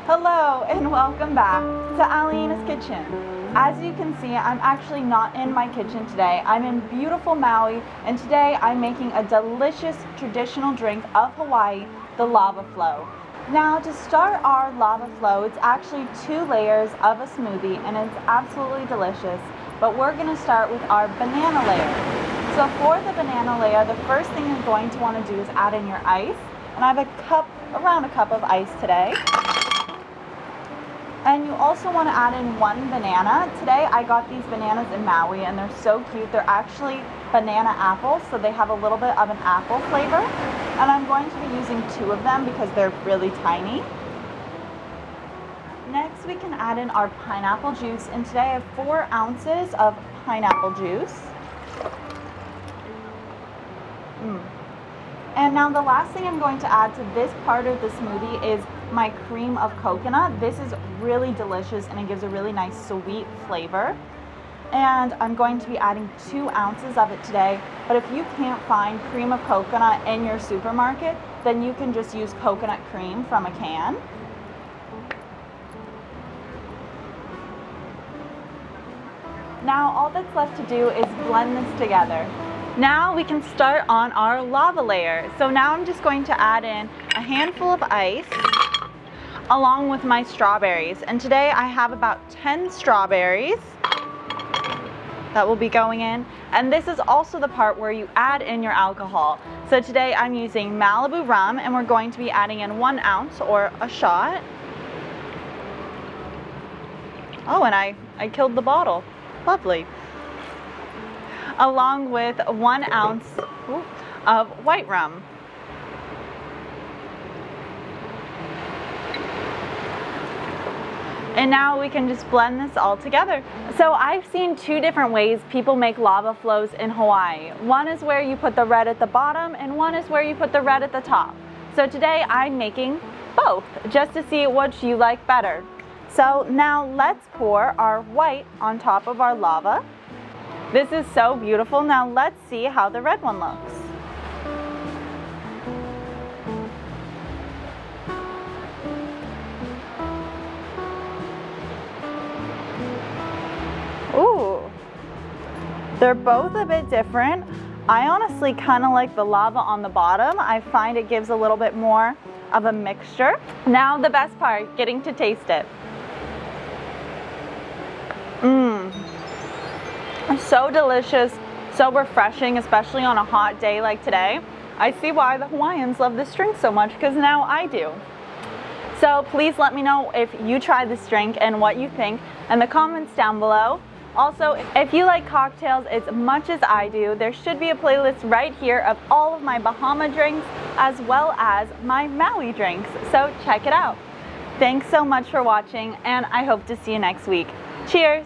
Hello and welcome back to Alyena's kitchen. As you can see, I'm actually not in my kitchen today. I'm in beautiful Maui, and today I'm making a delicious traditional drink of Hawaii, the lava flow. Now, to start our lava flow, it's actually 2 layers of a smoothie, and it's absolutely delicious. But we're going to start with our banana layer. So for the banana layer, the first thing you're going to want to do is add in your ice. And I have around a cup of ice today. And you also want to add in 1 banana. Today I got these bananas in Maui and they're so cute. They're actually banana apples, so they have a little bit of an apple flavor. And I'm going to be using 2 of them because they're really tiny. Next we can add in our pineapple juice, and today I have 4 ounces of pineapple juice. And now the last thing I'm going to add to this part of the smoothie is my cream of coconut. This is really delicious and it gives a really nice sweet flavor. And I'm going to be adding 2 ounces of it today. But if you can't find cream of coconut in your supermarket, then you can just use coconut cream from a can. Now all that's left to do is blend this together. Now we can start on our lava layer. So now I'm just going to add in a handful of ice along with my strawberries. And today I have about 10 strawberries that will be going in. And this is also the part where you add in your alcohol. So today I'm using Malibu rum, and we're going to be adding in 1 ounce or a shot. Oh, and I killed the bottle. Lovely. Along with 1 ounce of white rum. And now we can just blend this all together. So I've seen 2 different ways people make lava flows in Hawaii. One is where you put the red at the bottom, and one is where you put the red at the top. So today I'm making both, just to see which you like better. So now let's pour our white on top of our lava. This is so beautiful. Now let's see how the red one looks. Ooh, they're both a bit different. I honestly kind of like the lava on the bottom. I find it gives a little bit more of a mixture. Now the best part, getting to taste it. So delicious, so refreshing, especially on a hot day like today. I see why the Hawaiians love this drink so much, because now I do. So please let me know if you try this drink and what you think in the comments down below. Also, if you like cocktails as much as I do, there should be a playlist right here of all of my Bahama drinks as well as my Maui drinks, so check it out. Thanks so much for watching, and I hope to see you next week. Cheers!